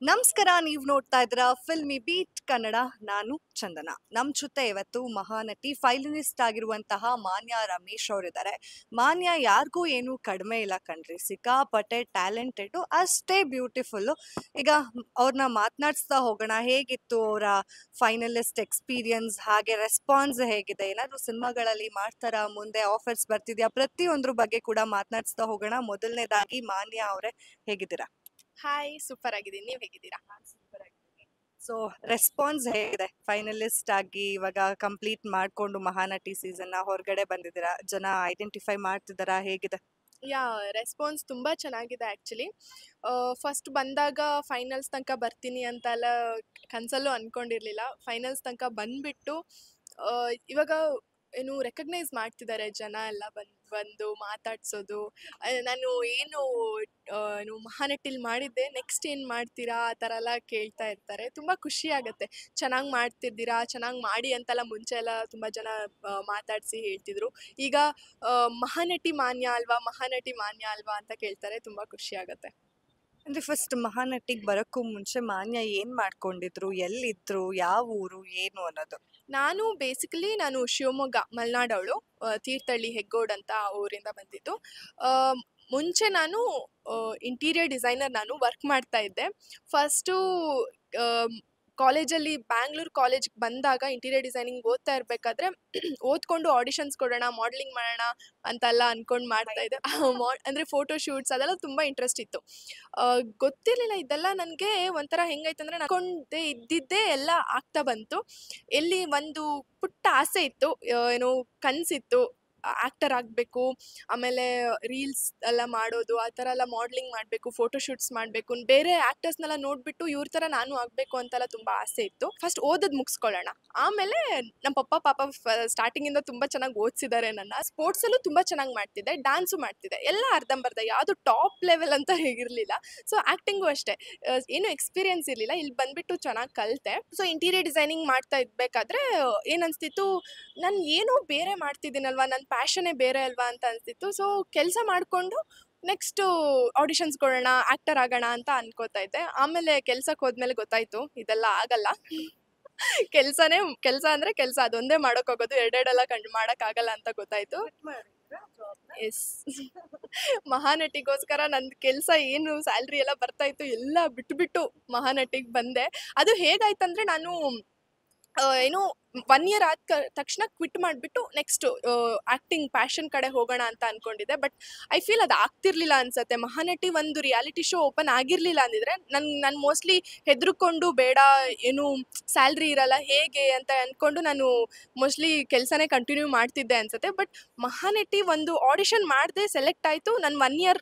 ನಮಸ್ಕಾರ, ನೀವು ನೋಡ್ತಾ ಇದ್ದೀರಾ ಫಿಲ್ಮಿ ಬೀಟ್ ಕನ್ನಡ. ನಾನು ಚಂದನ. ನಮ್ಮ ಜೊತೆ ಇವತ್ತು ಮಹಾನಟಿ ಫೈನಲಿಸ್ಟ್ ಆಗಿರುವಂತಹ ಮಾನ್ಯ ರಮೇಶ್ ಅವರಿದ್ದಾರೆ. ಮಾನ್ಯ ಯಾರಿಗೂ ಏನು ಕಡಿಮೆ ಇಲ್ಲ ಕಣ್ರಿ, ಸಿಕ್ಕಾಪಟ್ಟೆ ಟ್ಯಾಲೆಂಟೆಡ್, ಅಷ್ಟೇ ಬ್ಯೂಟಿಫುಲ್. ಈಗ ಅವ್ರನ್ನ ಮಾತನಾಡಿಸ್ತಾ ಹೋಗೋಣ. ಹೇಗಿತ್ತು ಅವರ ಫೈನಲಿಸ್ಟ್ ಎಕ್ಸ್ಪೀರಿಯನ್ಸ್, ಹಾಗೆ ರೆಸ್ಪಾನ್ಸ್ ಹೇಗಿದೆ, ಏನಾದರೂ ಸಿನಿಮಾಗಳಲ್ಲಿ ಮಾಡ್ತಾರಾ, ಮುಂದೆ ಆಫರ್ಸ್ ಬರ್ತಿದ್ಯಾ, ಪ್ರತಿಯೊಂದ್ರ ಬಗ್ಗೆ ಕೂಡ ಮಾತನಾಡಿಸ್ತಾ ಹೋಗೋಣ. ಮೊದಲನೇದಾಗಿ ಮಾನ್ಯ ಅವರೇ, ಹೇಗಿದ್ದೀರಾ? ಹಾಯ್, ಸೂಪರ್ ಆಗಿದ್ದೀನಿ. ನೀವ್ ಹೇಗಿದ್ದೀರಾ? ಸೊ ರೆಸ್ಪಾನ್ಸ್ ಹೇಗಿದೆ? ಫೈನಲಿಸ್ಟ್ ಆಗಿ ಇವಾಗ ಕಂಪ್ಲೀಟ್ ಮಾಡ್ಕೊಂಡು ಮಹಾನಟಿ ಸೀಸನ್ ಹೊರಗಡೆ ಬಂದಿದ್ದೀರಾ, ಜನ ಐಡೆಂಟಿಫೈ ಮಾಡ್ತಿದ್ದಾರಾ, ಹೇಗಿದೆ? ಯಾ, ರೆಸ್ಪಾನ್ಸ್ ತುಂಬಾ ಚೆನ್ನಾಗಿದೆ ಆ್ಯಕ್ಚುಲಿ. ಫಸ್ಟ್ ಬಂದಾಗ ಫೈನಲ್ಸ್ ತನಕ ಬರ್ತೀನಿ ಅಂತ ಎಲ್ಲ ಕನಸಲ್ಲೂ ಅಂದ್ಕೊಂಡಿರಲಿಲ್ಲ. ಫೈನಲ್ಸ್ ತನಕ ಬಂದ್ಬಿಟ್ಟು ಇವಾಗ ಏನು ರೆಕಗ್ನೈಸ್ ಮಾಡ್ತಿದ್ದಾರೆ ಜನ ಎಲ್ಲ ಬಂದು ಮಾತಾಡ್ಸೋದು. ನಾನು ಏನು ಏನು ಮಹಾನಟಿಲಿ ಮಾಡಿದ್ದೆ, ನೆಕ್ಸ್ಟ್ ಏನು ಮಾಡ್ತೀರಾ ಆ ಥರ ಎಲ್ಲ ಕೇಳ್ತಾ ಇರ್ತಾರೆ. ತುಂಬ ಖುಷಿ ಆಗುತ್ತೆ. ಚೆನ್ನಾಗಿ ಮಾಡ್ತಿದ್ದೀರಾ, ಚೆನ್ನಾಗಿ ಮಾಡಿ ಅಂತೆಲ್ಲ ಮುಂಚೆ ಎಲ್ಲ ತುಂಬ ಜನ ಮಾತಾಡಿಸಿ ಹೇಳ್ತಿದ್ರು. ಈಗ ಮಹಾನಟಿ ಮಾನ್ಯ ಅಲ್ವಾ, ಮಹಾನಟಿ ಮಾನ್ಯ ಅಲ್ವಾ ಅಂತ ಕೇಳ್ತಾರೆ. ತುಂಬ ಖುಷಿ ಆಗುತ್ತೆ. ಅಂದ್ರೆ ಫಸ್ಟ್ ಮಹಾನಟಿಗೆ ಬರೋಕ್ಕೂ ಮುಂಚೆ ಮಾನ್ಯ ಏನ್ ಮಾಡ್ಕೊಂಡಿದ್ರು, ಎಲ್ಲಿದ್ರು, ಯಾವ ಊರು, ಏನು ಅನ್ನೋದು? ನಾನು ಶಿವಮೊಗ್ಗ ಮಲೆನಾಡವಳು. ತೀರ್ಥಹಳ್ಳಿ ಹೆಗ್ಗೋಡ್ ಅಂತ ಆ ಊರಿಂದ ಬಂದಿದ್ದು. ಆ, ಮುಂಚೆ ನಾನು ಇಂಟೀರಿಯರ್ ಡಿಸೈನರ್ ನಾನು ವರ್ಕ್ ಮಾಡ್ತಾ ಇದ್ದೆ. ಫಸ್ಟು ಕಾಲೇಜಲ್ಲಿ ಬ್ಯಾಂಗ್ಳೂರ್ ಕಾಲೇಜ್ಗೆ ಬಂದಾಗ ಇಂಟೀರಿಯರ್ ಡಿಸೈನಿಂಗ್ ಓದ್ತಾ ಇರಬೇಕಾದ್ರೆ ಓದ್ಕೊಂಡು ಆಡಿಷನ್ಸ್ ಕೊಡೋಣ, ಮಾಡಲಿಂಗ್ ಮಾಡೋಣ ಅಂತೆಲ್ಲ ಅನ್ಕೊಂಡು ಮಾಡ್ತಾ ಇದ್ದೆ. ಅಂದರೆ ಫೋಟೋ ಶೂಟ್ಸ್ ಅದೆಲ್ಲ ತುಂಬ ಇಂಟ್ರೆಸ್ಟ್ ಇತ್ತು. ಗೊತ್ತಿರಲಿಲ್ಲ ಇದೆಲ್ಲ ನನಗೆ. ಒಂಥರ ಹೆಂಗಾಯ್ತಂದ್ರೆ, ಅನ್ಕೊಂಡೆ ಇದ್ದಿದ್ದೇ ಎಲ್ಲ ಆಗ್ತಾ ಬಂತು. ಎಲ್ಲಿ ಒಂದು ಪುಟ್ಟ ಆಸೆ ಇತ್ತು, ಏನು ಕನಸಿತ್ತು, ಆ್ಯಕ್ಟರ್ ಆಗಬೇಕು, ಆಮೇಲೆ ರೀಲ್ಸ್ ಎಲ್ಲ ಮಾಡೋದು, ಆ ಥರ ಎಲ್ಲ ಮಾಡಲಿಂಗ್ ಮಾಡಬೇಕು, ಫೋಟೋ ಶೂಟ್ಸ್ ಮಾಡಬೇಕು, ಬೇರೆ ಆ್ಯಕ್ಟರ್ಸ್ನೆಲ್ಲ ನೋಡಿಬಿಟ್ಟು ಇವ್ರ ಥರ ನಾನು ಆಗಬೇಕು ಅಂತೆಲ್ಲ ತುಂಬ ಆಸೆ ಇತ್ತು. ಫಸ್ಟ್ ಓದೋದು ಮುಗಿಸ್ಕೊಳ್ಳೋಣ, ಆಮೇಲೆ ನಮ್ಮ ಪಪ್ಪ ಪಾಪ ಸ್ಟಾರ್ಟಿಂಗಿಂದ ತುಂಬ ಚೆನ್ನಾಗಿ ಓದಿಸಿದ್ದಾರೆ ನನ್ನ. ಸ್ಪೋರ್ಟ್ಸಲ್ಲೂ ತುಂಬ ಚೆನ್ನಾಗಿ ಮಾಡ್ತಿದ್ದೆ, ಡ್ಯಾನ್ಸು ಮಾಡ್ತಿದ್ದೆ, ಎಲ್ಲ ಅರ್ಧಂಬರ್ಧ, ಯಾವುದು ಟಾಪ್ ಲೆವೆಲ್ ಅಂತ ಹೇಗಿರಲಿಲ್ಲ. ಸೊ ಆ್ಯಕ್ಟಿಂಗು ಅಷ್ಟೇ, ಏನು ಎಕ್ಸ್ಪೀರಿಯನ್ಸ್ ಇರಲಿಲ್ಲ. ಇಲ್ಲಿ ಬಂದುಬಿಟ್ಟು ಚೆನ್ನಾಗಿ ಕಲಿತೆ. ಸೊ ಇಂಟೀರಿಯರ್ ಡಿಸೈನಿಂಗ್ ಮಾಡ್ತಾ ಇರಬೇಕಾದ್ರೆ ಏನನ್ನಿಸ್ತಿತ್ತು, ನಾನು ಏನೋ ಬೇರೆ ಮಾಡ್ತಿದ್ದೀನಲ್ವಾ, ನನ್ನ ಪ್ಯಾಷನ್ನೇ ಬೇರೆ ಅಲ್ವಾ ಅಂತ ಅನಿಸ್ತಿತ್ತು. ಸೊ ಕೆಲಸ ಮಾಡಿಕೊಂಡು ನೆಕ್ಸ್ಟು ಆಡಿಷನ್ಸ್ ಕೊಡೋಣ, ಆ್ಯಕ್ಟರ್ ಆಗೋಣ ಅಂತ ಅನ್ಕೋತಾ ಇದ್ದೆ. ಆಮೇಲೆ ಕೆಲ್ಸಕ್ಕೆ ಹೋದ್ಮೇಲೆ ಗೊತ್ತಾಯಿತು ಇದೆಲ್ಲ ಆಗಲ್ಲ. ಕೆಲಸ ಅಂದರೆ ಕೆಲಸ, ಅದೊಂದೇ ಮಾಡೋಕ್ಕೋಗೋದು, ಎರಡೆರಡೆಲ್ಲ ಮಾಡೋಕ್ಕಾಗಲ್ಲ ಅಂತ ಗೊತ್ತಾಯಿತು. ಎಸ್. ಮಹಾನಟಿಗೋಸ್ಕರ ನನ್ನ ಕೆಲಸ ಏನು ಸ್ಯಾಲ್ರಿ ಎಲ್ಲ ಬರ್ತಾಯಿತ್ತು ಎಲ್ಲ ಬಿಟ್ಬಿಟ್ಟು ಮಹಾನಟಿಗೆ ಬಂದೆ. ಅದು ಹೇಗಾಯ್ತಂದರೆ, ನಾನು ಏನು 1 ಇಯರ್ ಆದ ತಕ್ಷಣ ಕ್ವಿಟ್ ಮಾಡಿಬಿಟ್ಟು ನೆಕ್ಸ್ಟು ಆ್ಯಕ್ಟಿಂಗ್ ಪ್ಯಾಷನ್ ಕಡೆ ಹೋಗೋಣ ಅಂತ ಅಂದ್ಕೊಂಡಿದ್ದೆ. ಬಟ್ ಐ ಫೀಲ್ ಅದು ಆಗ್ತಿರ್ಲಿಲ್ಲ ಅನ್ಸುತ್ತೆ. ಮಹಾನಟಿ ಒಂದು ರಿಯಾಲಿಟಿ ಶೋ ಓಪನ್ ಆಗಿರಲಿಲ್ಲ ಅಂದಿದ್ರೆ ನಾನು ಮೋಸ್ಟ್ಲಿ ಹೆದರ್ಕೊಂಡು, ಬೇಡ ಏನು ಸ್ಯಾಲ್ರಿ ಇರಲ್ಲ ಹೇಗೆ ಅಂತ ಅಂದ್ಕೊಂಡು ನಾನು ಮೋಸ್ಟ್ಲಿ ಕೆಲಸನೇ ಕಂಟಿನ್ಯೂ ಮಾಡ್ತಿದ್ದೆ ಅನ್ಸುತ್ತೆ. ಬಟ್ ಮಹಾನಟಿ ಒಂದು ಆಡಿಷನ್ ಮಾಡಿದೆ, ಸೆಲೆಕ್ಟ್ ಆಯಿತು, ನನ್ನ 1 ಇಯರ್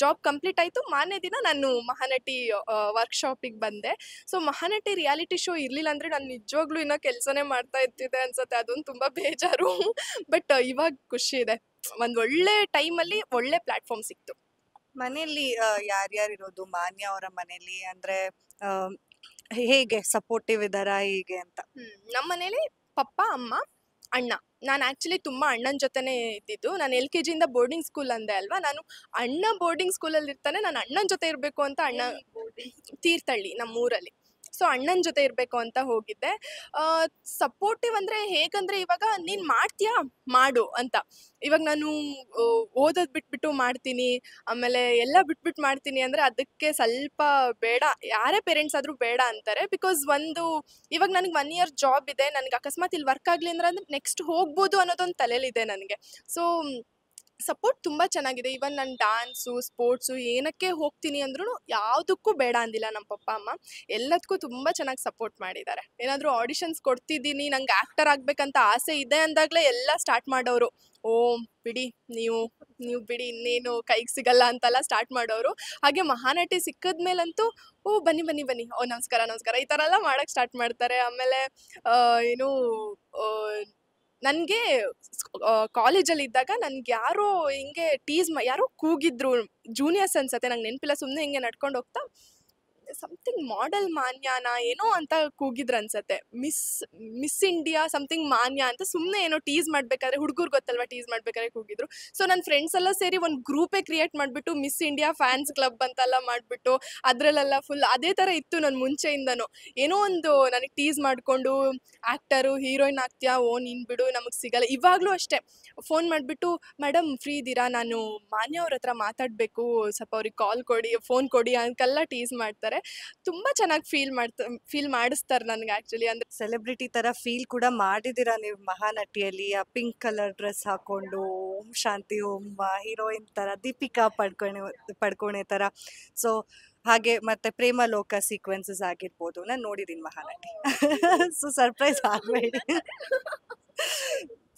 ಜಾಬ್ ಕಂಪ್ಲೀಟ್ ಆಯಿತು. ಮಾರನೇ ದಿನ ನಾನು ಮಹಾನಟಿ ವರ್ಕ್ಶಾಪಿಗೆ ಬಂದೆ. ಸೊ ಮಹಾನಟಿ ರಿಯಾಲಿಟಿ ಶೋ ಇರಲಿಲ್ಲ ಅಂದರೆ ನಾನು ನಿಜವಾಗ್ಲೂ ಇನ್ನೂ ಕೆಲಸನೇ ಮಾಡ್ತಾ ಇರ್ತಿದ್ದೆ ಅನ್ಸುತ್ತೆ. ಅದೊಂದು ತುಂಬ ಬೇಜಾರು. ಬಟ್ ಇವಾಗ ಖುಷಿ ಇದೆ, ಒಂದು ಒಳ್ಳೆ ಟೈಮಲ್ಲಿ ಒಳ್ಳೆ ಪ್ಲ್ಯಾಟ್ಫಾರ್ಮ್ ಸಿಕ್ತು. ಮನೆಯಲ್ಲಿ ಯಾರ್ಯಾರು ಇರೋದು ಮಾನ್ಯ ಅವರ ಮನೆಯಲ್ಲಿ? ಅಂದ್ರೆ ಆ, ಹೇಗೆ ಸಪೋರ್ಟಿವ್ ಇದ್ದಾರಾ, ಹೇಗೆ ಅಂತ? ನಮ್ಮ ಮನೇಲಿ ಪಪ್ಪ, ಅಮ್ಮ, ಅಣ್ಣ. ನಾನು ಆ್ಯಕ್ಚುಲಿ ತುಂಬ ಅಣ್ಣನ ಜೊತೆನೇ ಇದ್ದಿದ್ದು. ನಾನು LKGಯಿಂದ ಬೋರ್ಡಿಂಗ್ ಸ್ಕೂಲ್ ಅಂದೆ ಅಲ್ವಾ, ನಾನು ಅಣ್ಣ ಬೋರ್ಡಿಂಗ್ ಸ್ಕೂಲಲ್ಲಿ ಇರ್ತಾನೆ, ನಾನು ಅಣ್ಣನ ಜೊತೆ ಇರಬೇಕು ಅಂತ ತೀರ್ಥಹಳ್ಳಿ ನಮ್ಮೂರಲ್ಲಿ. ಸೊ ಅಣ್ಣನ ಜೊತೆ ಇರಬೇಕು ಅಂತ ಹೋಗಿದ್ದೆ. ಸಪೋರ್ಟಿವ್ ಅಂದರೆ ಹೇಗಂದರೆ, ಇವಾಗ ನೀನು ಮಾಡ್ತೀಯಾ ಮಾಡು ಅಂತ. ಇವಾಗ ನಾನು ಓದೋದು ಬಿಟ್ಬಿಟ್ಟು ಮಾಡ್ತೀನಿ, ಆಮೇಲೆ ಎಲ್ಲ ಬಿಟ್ಬಿಟ್ಟು ಮಾಡ್ತೀನಿ ಅಂದರೆ ಅದಕ್ಕೆ ಸ್ವಲ್ಪ ಬೇಡ, ಯಾರೇ ಪೇರೆಂಟ್ಸ್ ಆದರೂ ಬೇಡ ಅಂತಾರೆ. ಬಿಕಾಸ್ ಇವಾಗ ನನಗೆ 1 ಇಯರ್ ಜಾಬ್ ಇದೆ, ನನಗೆ ಅಕಸ್ಮಾತ್ ಇಲ್ಲಿ ವರ್ಕ್ ಆಗಲಿ ಅಂದ್ರೆ ನೆಕ್ಸ್ಟ್ ಹೋಗ್ಬೋದು ಅನ್ನೋದೊಂದು ತಲೆಯಲ್ಲಿದೆ ನನಗೆ. ಸೊ ಸಪೋರ್ಟ್ ತುಂಬ ಚೆನ್ನಾಗಿದೆ. ಈವನ್ ನಾನು ಡ್ಯಾನ್ಸು, ಸ್ಪೋರ್ಟ್ಸು ಏನಕ್ಕೆ ಹೋಗ್ತೀನಿ ಅಂದ್ರೂ ಯಾವುದಕ್ಕೂ ಬೇಡ ಅಂದಿಲ್ಲ ನಮ್ಮ ಪಪ್ಪ ಅಮ್ಮ. ಎಲ್ಲದಕ್ಕೂ ತುಂಬ ಚೆನ್ನಾಗಿ ಸಪೋರ್ಟ್ ಮಾಡಿದ್ದಾರೆ. ಏನಾದರೂ ಆಡಿಷನ್ಸ್ ಕೊಡ್ತಿದ್ದೀನಿ, ನಂಗೆ ಆ್ಯಕ್ಟರ್ ಆಗಬೇಕಂತ ಆಸೆ ಇದೆ ಅಂದಾಗಲೇ ಎಲ್ಲ ಸ್ಟಾರ್ಟ್ ಮಾಡೋರು. ಓ ಬಿಡಿ, ನೀವು ಬಿಡಿ, ಇನ್ನೇನು ಕೈಗೆ ಸಿಗಲ್ಲ ಅಂತೆಲ್ಲ ಸ್ಟಾರ್ಟ್ ಮಾಡೋರು. ಹಾಗೆ ಮಹಾನಟಿ ಸಿಕ್ಕಿದ ಮೇಲಂತೂ ಓ ಬನ್ನಿ ಬನ್ನಿ ಬನ್ನಿ, ಓ ನಮಸ್ಕಾರ ನಮಸ್ಕಾರ, ಈ ಥರ ಎಲ್ಲ ಮಾಡೋಕ್ಕೆ ಸ್ಟಾರ್ಟ್ ಮಾಡ್ತಾರೆ. ಆಮೇಲೆ ಏನು ನನಗೆ ಕಾಲೇಜಲ್ಲಿ ಇದ್ದಾಗ ನನ್ಗೆ ಯಾರೋ ಹಿಂಗೆ ಯಾರೋ ಕೂಗಿದ್ರು, ಜೂನಿಯರ್ಸ್ ಅನ್ಸತ್ತೆ, ನಂಗೆ ನೆನಪಿಲ್ಲ. ಸುಮ್ಮನೆ ಹಿಂಗೆ ನಡ್ಕೊಂಡು ಹೋಗ್ತಾ ಸಮಥಿಂಗ್ ಮಾಡೆಲ್ ಮಾನ್ಯಾನ ಏನೋ ಅಂತ ಕೂಗಿದ್ರು ಅನ್ಸತ್ತೆ. ಮಿಸ್ ಇಂಡಿಯಾ ಸಮಥಿಂಗ್ ಮಾನ್ಯ ಅಂತ ಸುಮ್ಮನೆ ಏನೋ ಟೀಸ್ ಮಾಡ್ಬೇಕಾದ್ರೆ, ಹುಡುಗರು ಗೊತ್ತಲ್ವಾ ಟೀಸ್ ಮಾಡ್ಬೇಕಾದ್ರೆ ಕೂಗಿದ್ರು. ಸೊ ನನ್ನ ಫ್ರೆಂಡ್ಸ್ ಎಲ್ಲ ಸೇರಿ ಒಂದು ಗ್ರೂಪೇ ಕ್ರಿಯೇಟ್ ಮಾಡಿಬಿಟ್ಟು ಮಿಸ್ ಇಂಡಿಯಾ ಫ್ಯಾನ್ಸ್ ಕ್ಲಬ್ ಅಂತೆಲ್ಲ ಮಾಡಿಬಿಟ್ಟು ಅದರಲ್ಲೆಲ್ಲ ಫುಲ್ ಅದೇ ಥರ ಇತ್ತು ನನ್ನ ಮುಂಚೆಯಿಂದನೂ. ಏನೋ ಒಂದು ನನಗೆ ಟೀಸ್ ಮಾಡಿಕೊಂಡು ಆ್ಯಕ್ಟರು ಹೀರೋಯಿನ್ ಆಗ್ತೀಯಾ, ಓ ನೀನು ಬಿಡು ನಮಗೆ ಸಿಗಲ್ಲ. ಇವಾಗಲೂ ಅಷ್ಟೇ ಫೋನ್ ಮಾಡಿಬಿಟ್ಟು ಮೇಡಮ್ ಫ್ರೀ ಇದ್ದೀರಾ, ನಾನು ಮಾನ್ಯ ಅವ್ರ ಹತ್ರ ಮಾತಾಡಬೇಕು, ಸ್ವಲ್ಪ ಅವ್ರಿಗೆ ಕಾಲ್ ಕೊಡಿ, ಫೋನ್ ಕೊಡಿ ಅಂತೆಲ್ಲ ಟೀಸ್ ಮಾಡ್ತಾರೆ. ತುಂಬ ಚೆನ್ನಾಗಿ ಫೀಲ್ ಮಾಡಿಸ್ತಾರೆ ನನಗೆ ಆ್ಯಕ್ಚುಲಿ. ಅಂದರೆ ಸೆಲೆಬ್ರಿಟಿ ತರ ಫೀಲ್ ಕೂಡ ಮಾಡಿದೀರಾ ನೀವು ಮಹಾನಟಿಯಲ್ಲಿ. ಆ ಪಿಂಕ್ ಕಲರ್ ಡ್ರೆಸ್ ಹಾಕೊಂಡು ಓಂ ಶಾಂತಿ ಓಂ ಹೀರೋಯಿನ್ ತರ, ದೀಪಿಕಾ ಪಡ್ಕೋಣೆ ತರ. ಸೊ ಹಾಗೆ ಮತ್ತೆ ಪ್ರೇಮ ಲೋಕ ಸೀಕ್ವೆನ್ಸಸ್ ಆಗಿರ್ಬೋದು, ನಾನು ನೋಡಿದೀನಿ ಮಹಾನಟಿ. ಸೊ ಸರ್ಪ್ರೈಸ್ ಆಗಬೇಡಿ.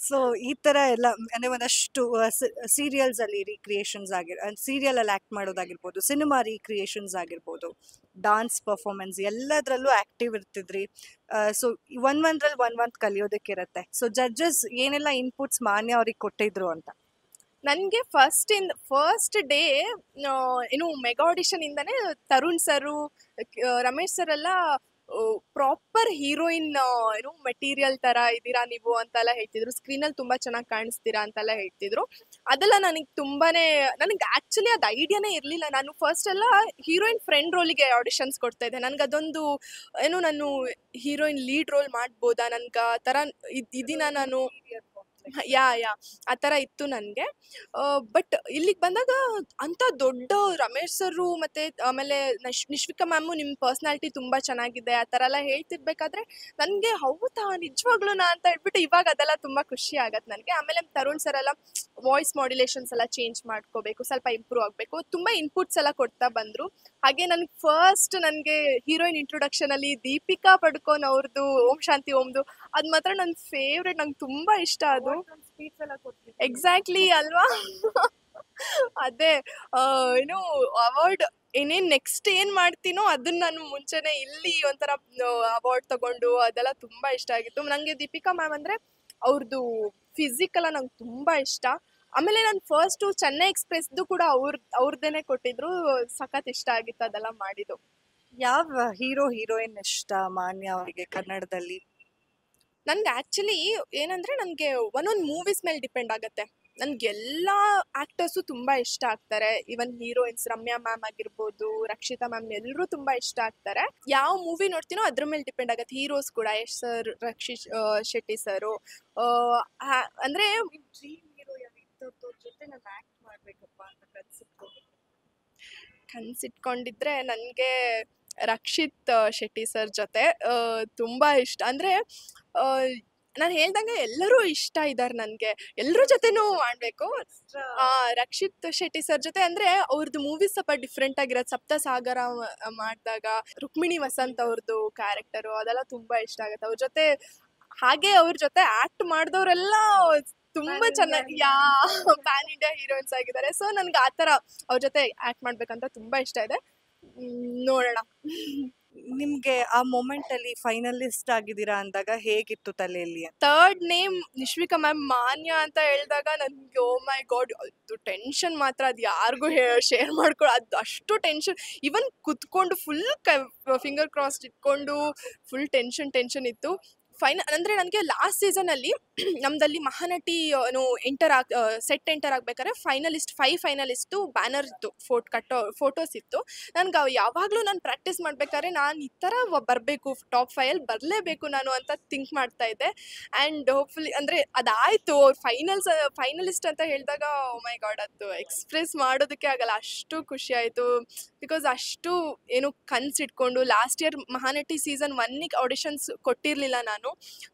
ಸೊ ಈ ತರ ಎಲ್ಲ ಅಂದ್ರೆ ಒಂದಷ್ಟು ಸೀರಿಯಲ್ಸ್ ಅಲ್ಲಿ ರೀಕ್ರಿಯೇಷನ್ಸ್ ಸೀರಿಯಲ್ ಅಲ್ಲಿ ಆಕ್ಟ್ ಮಾಡೋದಾಗಿರ್ಬೋದು, ಸಿನಿಮಾ ರೀಕ್ರಿಯೇಷನ್ಸ್ ಆಗಿರ್ಬೋದು, ಡಾನ್ಸ್ ಪರ್ಫಾರ್ಮೆನ್ಸ್ ಎಲ್ಲದರಲ್ಲೂ ಆಕ್ಟಿವ್ ಇರ್ತಿದ್ರಿ. ಸೊ ಒಂದ್ರಲ್ಲಿ ಒಂದ್ ಕಲಿಯೋದಕ್ಕಿರತ್ತೆ. ಸೊ ಜಡ್ಜಸ್ ಏನೆಲ್ಲ ಇನ್ಪುಟ್ಸ್ ಮಾನ್ಯ ಅವ್ರಿಗೆ ಕೊಟ್ಟಿದ್ರು ಅಂತ? ನನಗೆ ಫಸ್ಟ್ ಡೇ ಏನು ಮೆಗಾ ಆಡಿಷನ್ ಇಂದಾನೆ ತರುಣ್ ಸರು, ರಮೇಶ್ ಸರ್ ಎಲ್ಲ ಪ್ರಾಪರ್ ಹೀರೋಯಿನ್ ಏನು ಮೆಟೀರಿಯಲ್ ತರ ಇದ್ದೀರಾ ನೀವು ಅಂತೆಲ್ಲ ಹೇಳ್ತಿದ್ರು. ಸ್ಕ್ರೀನಲ್ಲಿ ತುಂಬಾ ಚೆನ್ನಾಗಿ ಕಾಣಿಸ್ತೀರಾ ಅಂತೆಲ್ಲ ಹೇಳ್ತಿದ್ರು. ಅದೆಲ್ಲ ನನಗೆ ಆಕ್ಚುಲಿ ಅದು ಐಡಿಯಾನೇ ಇರಲಿಲ್ಲ. ನಾನು ಫಸ್ಟ್ ಎಲ್ಲ ಹೀರೋಯಿನ್ ಫ್ರೆಂಡ್ ರೋಲಿಗೆ ಆಡಿಷನ್ಸ್ ಕೊಡ್ತಾ ಇದ್ದೆ. ನನಗೆ ಅದೊಂದು ಏನು, ನಾನು ಹೀರೋಯಿನ್ ಲೀಡ್ ರೋಲ್ ಮಾಡ್ಬೋದಾ, ನನ್ಗೆ ಆ ಥರ ಇದೀನ ನಾನು, ಯಾ ಆ ಥರ ಇತ್ತು ನನಗೆ. ಬಟ್ ಇಲ್ಲಿಗೆ ಬಂದಾಗ ಅಂಥ ದೊಡ್ಡ ರಮೇಶ್ ಸರು ಮತ್ತು ಆಮೇಲೆ ನಿಶ್ವಿಕಾ ಮ್ಯಾಮು ನಿಮ್ಮ ಪರ್ಸ್ನಾಲಿಟಿ ತುಂಬ ಚೆನ್ನಾಗಿದೆ ಆ ಥರ ಎಲ್ಲ ಹೇಳ್ತಿರ್ಬೇಕಾದ್ರೆ ನನಗೆ ಹೌದಾ ನಿಜವಾಗ್ಲೂನಾ ಅಂತ ಹೇಳ್ಬಿಟ್ಟು ಇವಾಗ ಅದೆಲ್ಲ ತುಂಬ ಖುಷಿ ಆಗತ್ತೆ ನನಗೆ. ಆಮೇಲೆ ತರುಣ್ ಸರ್ ಎಲ್ಲ ವಾಯ್ಸ್ ಮಾಡ್ಯುಲೇಷನ್ಸ್ ಎಲ್ಲ ಚೇಂಜ್ ಮಾಡ್ಕೋಬೇಕು, ಸ್ವಲ್ಪ ಇಂಪ್ರೂವ್ ಆಗಬೇಕು, ತುಂಬ ಇನ್ಪುಟ್ಸ್ ಎಲ್ಲ ಕೊಡ್ತಾ ಬಂದರು. ಹಾಗೆ ನನಗೆ ಹೀರೋಯಿನ್ ಇಂಟ್ರೊಡಕ್ಷನಲ್ಲಿ ದೀಪಿಕಾ ಪಡುಕೋನ್ ಅವ್ರದ್ದು ಓಂ ಶಾಂತಿ ಓಮ್ದು ಅದು ಮಾತ್ರ ನನ್ನ ಫೇವ್ರೆಟ್. ನಂಗೆ ತುಂಬ ಇಷ್ಟ ಅದು. ಎಕ್ಸಾಕ್ಟ್ಲಿ ಅಲ್ವಾ. ಅದೇ ಏನು ಅವಾರ್ಡ್ ಏನೇನ್ ನೆಕ್ಸ್ಟ್ ಏನ್ ಮಾಡ್ತೀನೋ ಅದನ್ನ ನಾನು ಮುಂಚೆನೆ ಇಲ್ಲಿ ಒಂಥರ ಅವಾರ್ಡ್ ತಗೊಂಡು ಅದೆಲ್ಲ ತುಂಬಾ ಇಷ್ಟ ಆಗಿತ್ತು ನಂಗೆ. ದೀಪಿಕಾ ಮ್ಯಾಮ್ ಅಂದ್ರೆ ಅವ್ರದ್ದು ಫಿಸಿಕ್ ಎಲ್ಲ ನಂಗೆ ತುಂಬಾ ಇಷ್ಟ. ಆಮೇಲೆ ನಾನು ಫಸ್ಟ್ ಚೆನ್ನೈ ಎಕ್ಸ್ಪ್ರೆಸ್ದು ಕೂಡ ಅವ್ರದ್ದೇನೆ ಕೊಟ್ಟಿದ್ರು, ಸಖತ್ ಇಷ್ಟ ಆಗಿತ್ತು ಅದೆಲ್ಲ ಮಾಡಿದ್ದು. ಯಾವ ಹೀರೋಯಿನ್ ಇಷ್ಟ ಮಾನ್ಯ ಅವರಿಗೆ ಕನ್ನಡದಲ್ಲಿ? ನನ್ಗೆ ಆಕ್ಚುಲಿ ಏನಂದ್ರೆ ನನಗೆ ಒಂದೊಂದು ಮೂವೀಸ್ ಮೇಲೆ ಡಿಪೆಂಡ್ ಆಗುತ್ತೆ. ನನ್ಗೆ ಎಲ್ಲ ಆಕ್ಟರ್ಸು ತುಂಬಾ ಇಷ್ಟ ಆಗ್ತಾರೆ. ಈವನ್ ಹೀರೋಯಿನ್ಸ್ ರಮ್ಯಾ ಮ್ಯಾಮ್ ಆಗಿರ್ಬೋದು, ರಕ್ಷಿತಾ ಮ್ಯಾಮ್ ಎಲ್ಲರೂ ತುಂಬಾ ಇಷ್ಟ ಆಗ್ತಾರೆ. ಯಾವ ಮೂವಿ ನೋಡ್ತೀನೋ ಅದ್ರ ಮೇಲೆ ಡಿಪೆಂಡ್ ಆಗುತ್ತೆ. ಹೀರೋಸ್ ಕೂಡ ಯಶ್ ಸರ್, ರಕ್ಷಿತ್ ಶೆಟ್ಟಿ ಸರು. ಅಂದ್ರೆ ಡ್ರೀಮ್ ಹೀರೋ ಜೊತೆ ನಾನು ಆಕ್ಟ್ ಮಾಡ್ಬೇಕಪ್ಪ ಅಂತ ಕನ್ಸಿಟ್ಕೊಂಡಿದ್ರೆ ನನಗೆ ರಕ್ಷಿತ್ ಶೆಟ್ಟಿ ಸರ್ ಜೊತೆ ತುಂಬ ಇಷ್ಟ. ಅಂದರೆ ನಾನು ಹೇಳ್ದಂಗೆ ಎಲ್ಲರೂ ಇಷ್ಟ ಇದ್ದಾರೆ ನನಗೆ, ಎಲ್ಲರ ಜೊತೆನೂ ಮಾಡಬೇಕು. ರಕ್ಷಿತ್ ಶೆಟ್ಟಿ ಸರ್ ಜೊತೆ ಅಂದರೆ ಅವ್ರದ್ದು ಮೂವೀಸ್ ಸ್ವಲ್ಪ ಡಿಫ್ರೆಂಟ್ ಆಗಿರೋದು. ಸಪ್ತಸಾಗರ ಮಾಡಿದಾಗ ರುಕ್ಮಿಣಿ ವಸಂತ್ ಅವ್ರದ್ದು ಕ್ಯಾರೆಕ್ಟರು ಅದೆಲ್ಲ ತುಂಬ ಇಷ್ಟ ಆಗುತ್ತೆ ಅವ್ರ ಜೊತೆ. ಹಾಗೆ ಅವ್ರ ಜೊತೆ ಆ್ಯಕ್ಟ್ ಮಾಡಿದವರೆಲ್ಲ ತುಂಬಾ ಚೆನ್ನಾಗಿ ಪ್ಯಾನ್ ಇಂಡಿಯಾ ಹೀರೋಯಿನ್ಸ್ ಆಗಿದ್ದಾರೆ. ಸೊ ನನ್ಗೆ ಆ ಥರ ಅವ್ರ ಜೊತೆ ಆ್ಯಕ್ಟ್ ಮಾಡ್ಬೇಕಂತ ತುಂಬ ಇಷ್ಟ ಇದೆ. ನೋಡೋಣ. ನಿಮ್ಗೆ ಆ ಮೊಮೆಂಟ್ ಅಲ್ಲಿ ಫೈನಲಿಸ್ಟ್ ಆಗಿದ್ದೀರಾ ಅಂದಾಗ ಹೇಗಿತ್ತು ತಲೆಯಲ್ಲಿ? ಥರ್ಡ್ ನೇಮ್ ನಿಶ್ವಿಕಾ ಮ್ಯಾಮ್ ಮಾನ್ಯ ಅಂತ ಹೇಳಿದಾಗ ನನ್ಗೆ ಓ ಮೈ ಗಾಡ್ ಅದು ಟೆನ್ಷನ್ ಮಾತ್ರ ಅದು ಯಾರಿಗೂ ಶೇರ್ ಮಾಡ್ಕೊಳ್ಳೋ ಅದು ಅಷ್ಟು ಟೆನ್ಷನ್. ಇವನ್ ಕುತ್ಕೊಂಡು ಫುಲ್ ಫಿಂಗರ್ ಕ್ರಾಸ್ ಇಟ್ಕೊಂಡು ಫುಲ್ ಟೆನ್ಷನ್ ಇತ್ತು. ಅಂದರೆ ನನಗೆ ಲಾಸ್ಟ್ ಸೀಸನಲ್ಲಿ ನಮ್ಮದಲ್ಲಿ ಮಹಾನಟಿ ಸೆಟ್ ಎಂಟರ್ ಆಗ್ಬೇಕಾದ್ರೆ 5 ಫೈನಲಿಸ್ಟು ಬ್ಯಾನರ್ ಇತ್ತು, ಫೋಟೋಸ್ ಇತ್ತು. ನನ್ಗೆ ಯಾವಾಗಲೂ ನಾನು ಪ್ರಾಕ್ಟೀಸ್ ಮಾಡ್ಬೇಕಾದ್ರೆ ನಾನು ಈ ಥರ ಬರಬೇಕು, ಟಾಪ್ 5 ಬರಲೇಬೇಕು ನಾನು ಅಂತ ಥಿಂಕ್ ಮಾಡ್ತಾ ಇದ್ದೆ. ಆ್ಯಂಡ್ ಹೋಪ್ಫುಲಿ ಅಂದರೆ ಅದಾಯಿತು. ಫೈನಲಿಸ್ಟ್ ಅಂತ ಹೇಳಿದಾಗ ಓ ಮೈ ಗಾಡ್ ಅದು ಎಕ್ಸ್ಪ್ರೆಸ್ ಮಾಡೋದಕ್ಕೆ ಆಗಲ್ಲ, ಅಷ್ಟು ಖುಷಿ ಆಯಿತು. ಬಿಕಾಸ್ ಅಷ್ಟು ಏನು ಕನ್ಸಿಟ್ಕೊಂಡು ಲಾಸ್ಟ್ ಇಯರ್ ಮಹಾನಟಿ ಸೀಸನ್ 1ಗೆ ಆಡಿಷನ್ಸ್ ಕೊಟ್ಟಿರಲಿಲ್ಲ, ನಾನು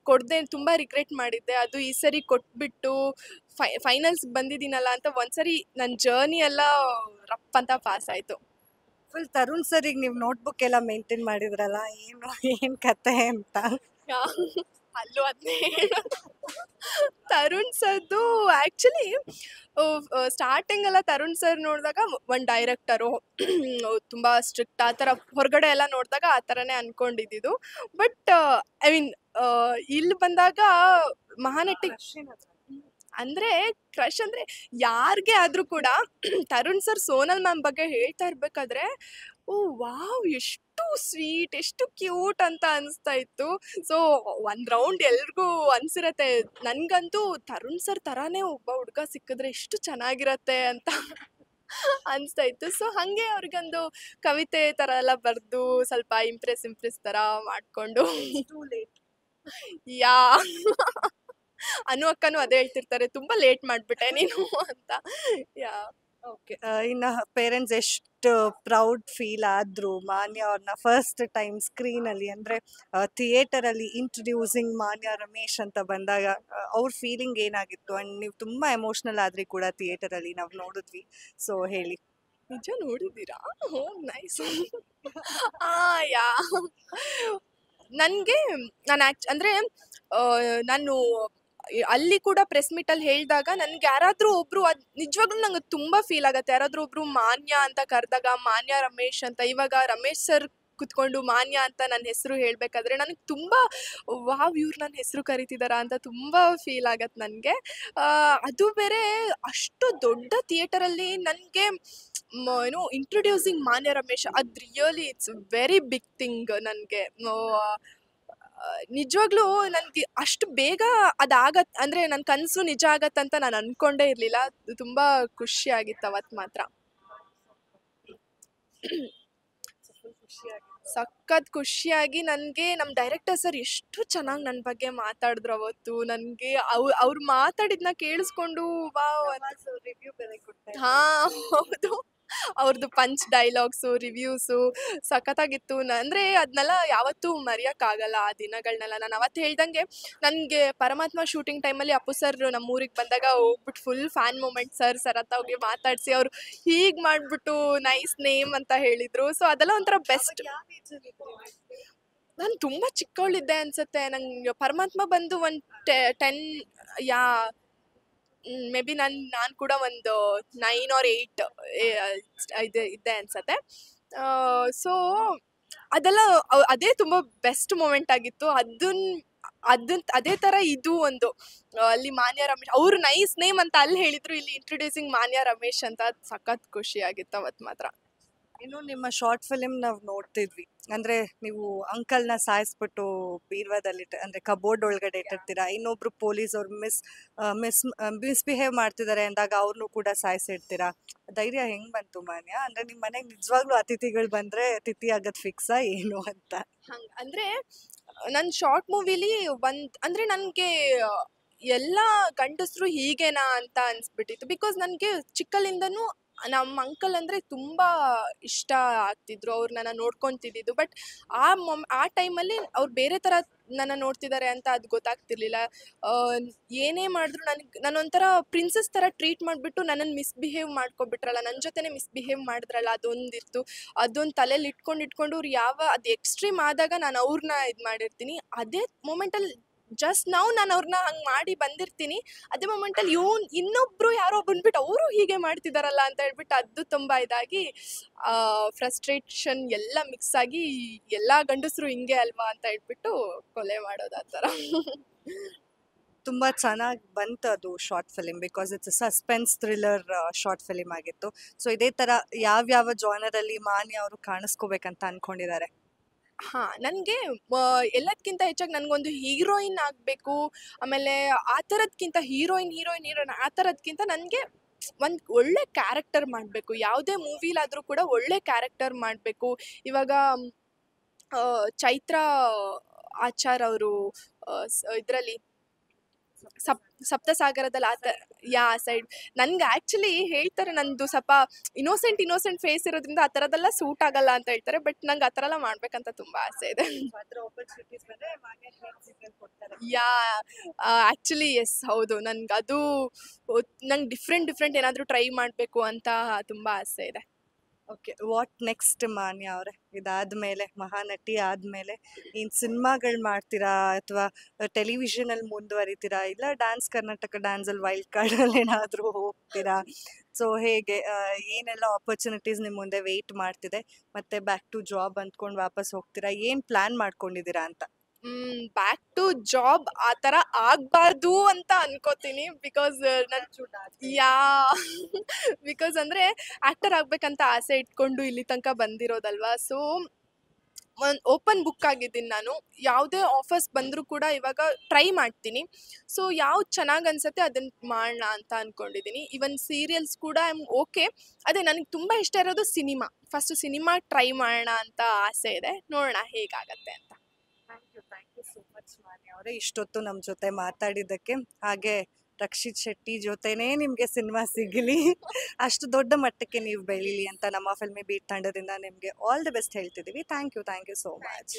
ಕೊಡದೆ ತುಂಬ ರಿಗ್ರೆಟ್ ಮಾಡಿದ್ದೆ. ಅದು ಈ ಸರಿ ಕೊಟ್ಬಿಟ್ಟು ಫೈನಲ್ಸ್ ಬಂದಿದ್ದೀನಲ್ಲ ಅಂತ ಒಂದ್ಸರಿ ನನ್ನ ಜರ್ನಿ ಎಲ್ಲ ರಪ್ ಅಂತ ಪಾಸ್ ಆಯಿತು. ಫುಲ್ ತರುಣ್ ಸರಿಗೆ ನೀವು ನೋಟ್ಬುಕ್ ಎಲ್ಲ ಮೇಂಟೈನ್ ಮಾಡಿದ್ರಲ್ಲ, ಏನು ಕತೆ ಅಂತ? ಅಲ್ಲೂ ಅದನ್ನೇ ತರುಣ್ ಸರ್ದು ಆ್ಯಕ್ಚುಲಿ ಸ್ಟಾರ್ಟಿಂಗ್ ಎಲ್ಲ ತರುಣ್ ಸರ್ ನೋಡಿದಾಗ ಒಂದು ಡೈರೆಕ್ಟರು ತುಂಬ ಸ್ಟ್ರಿಕ್ಟ್ ಆ ಥರ, ಹೊರಗಡೆ ಎಲ್ಲ ನೋಡಿದಾಗ ಆ ಥರನೇ ಅಂದ್ಕೊಂಡಿದ್ದು. ಬಟ್ ಐ ಮೀನ್ ಇಲ್ಲಿ ಬಂದಾಗ ಮಹಾನಟಿ ಅಂದರೆ ಕ್ರಶ್ ಅಂದರೆ ಯಾರಿಗೆ ಆದರೂ ಕೂಡ ತರುಣ್ ಸರ್ ಸೋನಲ್ ಮ್ಯಾಮ್ ಬಗ್ಗೆ ಹೇಳ್ತಾ ಇರಬೇಕಾದ್ರೆ ಓ ವಾವ್ ಎಷ್ಟು ಎಷ್ಟು ಸ್ವೀಟ್ ಎಷ್ಟು ಕ್ಯೂಟ್ ಅಂತ ಅನಿಸ್ತಾ ಇತ್ತು. ಸೊ ಒಂದ್ ರೌಂಡ್ ಎಲ್ರಿಗೂ ಅನ್ಸಿರತ್ತೆ, ನನ್ಗಂತೂ ತರುಣ್ ಸರ್ ತರಾನೇ ಒಬ್ಬ ಹುಡುಗ ಸಿಕ್ಕಿದ್ರೆ ಎಷ್ಟು ಚೆನ್ನಾಗಿರತ್ತೆ ಅಂತ ಅನಿಸ್ತಾ ಇತ್ತು. ಸೊ ಹಾಗೆ ಅವ್ರಿಗೊಂದು ಕವಿತೆ ಥರ ಎಲ್ಲ ಬರೆದು ಸ್ವಲ್ಪ ಇಂಪ್ರೆಸ್ ಥರ ಮಾಡಿಕೊಂಡು ಯಾ ಅನು ಅಕ್ಕನೂ ಅದೇ ಹೇಳ್ತಿರ್ತಾರೆ, ತುಂಬ ಲೇಟ್ ಮಾಡಿಬಿಟ್ಟೆ ನೀನು ಅಂತ. ಯಾ ಓಕೆ. ಇನ್ನು ಪೇರೆಂಟ್ಸ್ ಎಷ್ಟು ಪ್ರೌಡ್ ಫೀಲ್ ಆದ್ರು ಮಾನ್ಯ ಅವ್ರನ್ನ ಫಸ್ಟ್ ಟೈಮ್ ಸ್ಕ್ರೀನಲ್ಲಿ ಅಂದರೆ ಥಿಯೇಟರಲ್ಲಿ ಇಂಟ್ರೊಡ್ಯೂಸಿಂಗ್ ಮಾನ್ಯ ರಮೇಶ್ ಅಂತ ಬಂದಾಗ ಅವ್ರ ಫೀಲಿಂಗ್ ಏನಾಗಿತ್ತು? ಆ್ಯಂಡ್ ನೀವು ತುಂಬ ಎಮೋಷ್ನಲ್ ಆದ್ರಿ ಕೂಡ ಥಿಯೇಟರಲ್ಲಿ ನಾವು ನೋಡಿದ್ವಿ. ಸೊ ಹೇಳಿ. ನಿಜ ನೋಡಿದ್ದೀರಾ? ಹೋ ನೈಸ್. ಯಾ ನನಗೆ ನಾನು ಅಂದರೆ ನಾನು ಅಲ್ಲಿ ಕೂಡ ಪ್ರೆಸ್ ಮೀಟಲ್ಲಿ ಹೇಳಿದಾಗ ನನ್ಗೆ ಯಾರಾದರೂ ಒಬ್ರು ಅದು ನಿಜವಾಗ್ಲೂ ನಂಗೆ ತುಂಬ ಫೀಲ್ ಆಗುತ್ತೆ. ಯಾರಾದರೂ ಒಬ್ರು ಮಾನ್ಯ ಅಂತ ಕರೆದಾಗ ಮಾನ್ಯ ರಮೇಶ್ ಅಂತ, ಇವಾಗ ರಮೇಶ್ ಸರ್ ಕುತ್ಕೊಂಡು ಮಾನ್ಯ ಅಂತ ನನ್ನ ಹೆಸರು ಹೇಳಬೇಕಾದ್ರೆ ನನಗೆ ತುಂಬ ವಾವ್ ಇವ್ರು ನನ್ನ ಹೆಸರು ಕರಿತಿದಾರ ಅಂತ ತುಂಬ ಫೀಲ್ ಆಗತ್ತೆ ನನಗೆ. ಅದು ಬೇರೆ ಅಷ್ಟು ದೊಡ್ಡ ಥಿಯೇಟರಲ್ಲಿ ನನಗೆ ಏನು ಇಂಟ್ರೊಡ್ಯೂಸಿಂಗ್ ಮಾನ್ಯ ರಮೇಶ್, ಅದು really it's very big thing ನನಗೆ. ನಿಜವಾಗ್ಲೂ ನನಗೆ ಅಷ್ಟು ಬೇಗ ಅದಾಗತ್ತೆ ಅಂದರೆ ನನ್ನ ಕನಸು ನಿಜ ಆಗತ್ತಂತ ನಾನು ಅಂದ್ಕೊಂಡೇ ಇರಲಿಲ್ಲ. ತುಂಬ ಖುಷಿ ಆಗಿತ್ತು ಅವತ್ತು ಮಾತ್ರ. ಸಖತ್ ಖುಷಿಯಾಗಿ ನನಗೆ ನಮ್ಮ ಡೈರೆಕ್ಟರ್ ಸರ್ ಎಷ್ಟು ಚೆನ್ನಾಗಿ ನನ್ನ ಬಗ್ಗೆ ಮಾತಾಡಿದ್ರು ಅವತ್ತು. ನನಗೆ ಅವ್ರು ಮಾತಾಡಿದ್ನ ಕೇಳಿಸ್ಕೊಂಡು ವಾವ್. ಹಾಂ ಹೌದು, ಅವ್ರದ್ದು ಪಂಚ್ ಡೈಲಾಗ್ಸು ರಿವ್ಯೂಸು ಸಖತ್ತಾಗಿತ್ತು. ಅಂದರೆ ಅದನ್ನೆಲ್ಲ ಯಾವತ್ತೂ ಮರೆಯೋಕ್ಕಾಗಲ್ಲ ಆ ದಿನಗಳನ್ನೆಲ್ಲ. ನಾನು ಅವತ್ತು ಹೇಳ್ದಂಗೆ ನನಗೆ ಪರಮಾತ್ಮ ಶೂಟಿಂಗ್ ಟೈಮಲ್ಲಿ ಅಪ್ಪು ಸರ್ ನಮ್ಮ ಊರಿಗೆ ಬಂದಾಗ ಹೋಗ್ಬಿಟ್ಟು ಫುಲ್ ಫ್ಯಾನ್ ಮೂಮೆಂಟ್ ಸರ್ ಹತ್ತ ಹೋಗಿ ಮಾತಾಡಿಸಿ ಅವರು ಹೀಗೆ ಮಾಡಿಬಿಟ್ಟು ನೈಸ್ ನೇಮ್ ಅಂತ ಹೇಳಿದರು. ಸೊ ಅದೆಲ್ಲ ಒಂಥರ ಬೆಸ್ಟ್. ನಾನು ತುಂಬ ಚಿಕ್ಕವಳಿದ್ದೆ ಅನಿಸುತ್ತೆ. ನಂಗೆ ಪರಮಾತ್ಮ ಬಂದು ಒಂದು 10 ಯಾ ಮೇ ಬಿ ನಾನು ಕೂಡ ಒಂದು 9 or 8 ಇದ್ದೆ ಅನ್ಸತ್ತೆ. ಸೊ ಅದೆಲ್ಲ ಅದೇ ತುಂಬ ಬೆಸ್ಟ್ ಮೂಮೆಂಟ್ ಆಗಿತ್ತು. ಅದೇ ಥರ ಇದು ಒಂದು ಅಲ್ಲಿ ಮಾನ್ಯ ರಮೇಶ್ ಅವರು ನೈಸ್ ನೇಮ್ ಅಂತ ಅಲ್ಲಿ ಹೇಳಿದ್ರು, ಇಲ್ಲಿ ಇಂಟ್ರೊಡ್ಯೂಸಿಂಗ್ ಮಾನ್ಯ ರಮೇಶ್ ಅಂತ. ಸಖತ್ ಖುಷಿ ಆಗಿತ್ತು ಅವತ್ತು ಮಾತ್ರ. ಇನ್ನು ನಿಮ್ಮ ಶಾರ್ಟ್ ಫಿಲಿಮ್ ನಾವು ನೋಡ್ತಿದ್ವಿ, ಅಂದರೆ ನೀವು ಅಂಕಲ್ನ ಸಾಯಿಸ್ಬಿಟ್ಟು ಬೀರ್ವಾದಲ್ಲಿ ಅಂದರೆ ಕಬೋರ್ಡ್ ಒಳಗಡೆ ಇಟ್ಟಿರ್ತೀರಾ. ಇನ್ನೊಬ್ರು ಪೊಲೀಸ್ ಅವ್ರು ಮಿಸ್ಬಿಹೇವ್ ಮಾಡ್ತಿದ್ದಾರೆ ಅಂದಾಗ ಅವ್ರನ್ನೂ ಕೂಡ ಸಾಯಿಸಿಡ್ತೀರಾ. ಧೈರ್ಯ ಹೆಂಗೆ ಬಂತು ಮಾನ್ಯ? ಅಂದರೆ ನಿಮ್ಮ ಮನೆಗೆ ನಿಜವಾಗ್ಲೂ ಅತಿಥಿಗಳು ಬಂದರೆ ತಿಥಿ ಆಗೋದು ಫಿಕ್ಸಾ ಏನು ಅಂತ? ಹಂಗೆ ಅಂದರೆ ನನ್ನ ಶಾರ್ಟ್ ಮೂವಿಲಿ ಅಂದರೆ ನನಗೆ ಎಲ್ಲ ಗಂಡಸರು ಹೀಗೇನಾ ಅಂತ ಅನಿಸ್ಬಿಟ್ಟಿತ್ತು. ಬಿಕಾಸ್ ನನಗೆ ಚಿಕ್ಕಲಿಂದನೂ ನಮ್ಮ ಅಂಕಲ್ ಅಂದರೆ ತುಂಬ ಇಷ್ಟ ಆಗ್ತಿದ್ರು, ಅವ್ರು ನನ್ನ ನೋಡ್ಕೊತಿದ್ದಿದ್ದು. ಬಟ್ ಆ ಟೈಮಲ್ಲಿ ಅವ್ರು ಬೇರೆ ಥರ ನನ್ನ ನೋಡ್ತಿದ್ದಾರೆ ಅಂತ ಅದು ಗೊತ್ತಾಗ್ತಿರ್ಲಿಲ್ಲ. ಏನೇ ಮಾಡಿದ್ರು ನಾನೊಂಥರ ಪ್ರಿನ್ಸಸ್ ಥರ ಟ್ರೀಟ್ ಮಾಡಿಬಿಟ್ಟು ನನ್ನನ್ನು ಮಿಸ್ಬಿಹೇವ್ ಮಾಡ್ಕೊಬಿಟ್ರಲ್ಲ, ನನ್ನ ಜೊತೆನೇ ಮಿಸ್ಬಿಹೇವ್ ಮಾಡಿದ್ರಲ್ಲ, ಅದೊಂದಿತ್ತು. ಅದೊಂದು ತಲೆಯಲ್ಲಿ ಇಟ್ಕೊಂಡು ಅವ್ರು ಅದು ಎಕ್ಸ್ಟ್ರೀಮ್ ಆದಾಗ ನಾನು ಅವ್ರನ್ನ ಇದು ಮಾಡಿರ್ತೀನಿ. ಅದೇ ಮೂಮೆಂಟಲ್ಲಿ ಜಸ್ಟ್ ನಾನು ಅವ್ರನ್ನ ಹಂಗೆ ಮಾಡಿ ಬಂದಿರ್ತೀನಿ. ಅದೇ ಮೊಮೆಂಟಲ್ಲಿ ಇನ್ನೊಬ್ರು ಯಾರೋ ಬಂದ್ಬಿಟ್ಟು ಅವರು ಹೀಗೆ ಮಾಡ್ತಿದ್ದಾರಲ್ಲ ಅಂತ ಹೇಳ್ಬಿಟ್ಟು ಅದು ತುಂಬ ಇದಾಗಿ ಫ್ರಸ್ಟ್ರೇಷನ್ ಎಲ್ಲ ಮಿಕ್ಸ್ ಆಗಿ ಎಲ್ಲ ಗಂಡಸರು ಹಿಂಗೆ ಅಲ್ವಾ ಅಂತ ಹೇಳ್ಬಿಟ್ಟು ಕೊಲೆ ಮಾಡೋದು ಆ ಥರ. ತುಂಬ ಚೆನ್ನಾಗಿ ಬಂತು ಅದು short film, because it's suspense thriller short film ಆಗಿತ್ತು. ಸೊ ಇದೇ ಥರ ಯಾವ್ಯಾವ ಜಾನರಲ್ಲಿ ಮಾನ್ಯ ಅವರು ಕಾಣಿಸ್ಕೋಬೇಕಂತ ಅಂದ್ಕೊಂಡಿದ್ದಾರೆ? ನನಗೆ ಎಲ್ಲದಕ್ಕಿಂತ ಹೆಚ್ಚಾಗಿ ನನಗೊಂದು ಹೀರೋಯಿನ್ ಆಗಬೇಕು. ಆಮೇಲೆ ಆ ಥರದ್ಕಿಂತ ಹೀರೋಯಿನ್ ಆ ಥರದ್ಕಿಂತ ನನಗೆ ಒಂದು ಒಳ್ಳೆ ಕ್ಯಾರೆಕ್ಟರ್ ಮಾಡಬೇಕು. ಯಾವುದೇ ಮೂವಿಲಾದರೂ ಕೂಡ ಒಳ್ಳೆ ಕ್ಯಾರೆಕ್ಟರ್ ಮಾಡಬೇಕು. ಇವಾಗ ಚೈತ್ರ ಆಚಾರ್ ಅವರು ಇದರಲ್ಲಿ ಸಪ್ತಸಾಗರದಲ್ಲಿ ಸೈಡ್ ನನಗೆ ಆ್ಯಕ್ಚುಲಿ ಹೇಳ್ತಾರೆ, ನಂದು ಸ್ವಲ್ಪ ಇನ್ನೋಸೆಂಟ್ ಫೇಸ್ ಇರೋದ್ರಿಂದ ಆ ಥರದ್ದೆಲ್ಲ ಸೂಟ್ ಆಗಲ್ಲ ಅಂತ ಹೇಳ್ತಾರೆ. ಬಟ್ ನಂಗೆ ಆ ಥರ ಎಲ್ಲ ಮಾಡ್ಬೇಕಂತ ತುಂಬ ಆಸೆ ಇದೆ. ಆ್ಯಕ್ಚುಲಿ ಎಸ್ ಹೌದು, ನಂಗೆ ಡಿಫ್ರೆಂಟ್ ಏನಾದರೂ ಟ್ರೈ ಮಾಡಬೇಕು ಅಂತ ತುಂಬ ಆಸೆ ಇದೆ. ಓಕೆ, ವಾಟ್ ನೆಕ್ಸ್ಟ್ ಮಾನ್ಯ ಅವರೇ? ಇದಾದ್ಮೇಲೆ ಮಹಾನಟಿ ಆದಮೇಲೆ ಏನು ಸಿನಿಮಾಗಳು ಮಾಡ್ತೀರಾ ಅಥವಾ ಟೆಲಿವಿಷನಲ್ಲಿ ಮುಂದುವರಿತೀರಾ, ಇಲ್ಲ ಕರ್ನಾಟಕ ಡ್ಯಾನ್ಸಲ್ಲಿ ವೈಲ್ಡ್ ಕಾರ್ಡಲ್ಲಿ ಏನಾದರೂ ಹೋಗ್ತೀರಾ? ಸೊ ಹೇಗೆ ಏನೆಲ್ಲ ಆಪರ್ಚುನಿಟೀಸ್ ನಿಮ್ಮ ಮುಂದೆ ವೆಯ್ಟ್ ಮಾಡ್ತಿದೆ? ಮತ್ತೆ ಬ್ಯಾಕ್ ಟು ಜಾಬ್ ಅಂದ್ಕೊಂಡು ವಾಪಸ್ ಹೋಗ್ತೀರಾ? ಏನು ಪ್ಲ್ಯಾನ್ ಮಾಡ್ಕೊಂಡಿದ್ದೀರಾ ಅಂತ? ಬ್ಯಾಕ್ ಟು ಜಾಬ್ ಆ ಥರ ಆಗಬಾರ್ದು ಅಂತ ಅನ್ಕೋತೀನಿ. ಬಿಕಾಸ್ ಬಿಕಾಸ್ ಅಂದರೆ ಆ್ಯಕ್ಟರ್ ಆಗಬೇಕಂತ ಆಸೆ ಇಟ್ಕೊಂಡು ಇಲ್ಲಿ ತನಕ ಬಂದಿರೋದಲ್ವಾ. ಸೊ ಒಂದು ಓಪನ್ ಬುಕ್ ಆಗಿದ್ದೀನಿ ನಾನು. ಯಾವುದೇ ಆಫರ್ಸ್ ಬಂದರೂ ಕೂಡ ಇವಾಗ ಟ್ರೈ ಮಾಡ್ತೀನಿ. ಸೊ ಯಾವ್ದು ಚೆನ್ನಾಗಿ ಅನ್ಸುತ್ತೆ ಅದನ್ನ ಮಾಡೋಣ ಅಂತ ಅಂದ್ಕೊಂಡಿದ್ದೀನಿ. ಈವನ್ ಸೀರಿಯಲ್ಸ್ ಕೂಡ ಐಮ್ ಓಕೆ. ಅದೇ ನನಗೆ ತುಂಬ ಇಷ್ಟ ಇರೋದು ಸಿನಿಮಾ. ಫಸ್ಟ್ ಸಿನಿಮಾ ಟ್ರೈ ಮಾಡೋಣ ಅಂತ ಆಸೆ ಇದೆ. ನೋಡೋಣ ಹೇಗಾಗತ್ತೆ ಅಂತ. ಥ್ಯಾಂಕ್ ಯು ಸೋ ಮಚ್ ಮಾನ್ಯ ಅವರೇ, ಇಷ್ಟೊತ್ತು ನಮ್ಮ ಜೊತೆ ಮಾತಾಡಿದ್ದಕ್ಕೆ. ಹಾಗೆ ರಕ್ಷಿತ್ ಶೆಟ್ಟಿ ಜೊತೆನೇ ನಿಮಗೆ ಸಿನಿಮಾ ಸಿಗಲಿ, ಅಷ್ಟು ದೊಡ್ಡ ಮಟ್ಟಕ್ಕೆ ನೀವು ಬೆಳೀಲಿ ಅಂತ ನಮ್ಮ ಫಿಲ್ಮಿ ಬೀಟ್ ತಂಡದಿಂದ ನಿಮಗೆ ಆಲ್ ದಿ ಬೆಸ್ಟ್ ಹೇಳ್ತಿದ್ದೀವಿ. Thank you so much.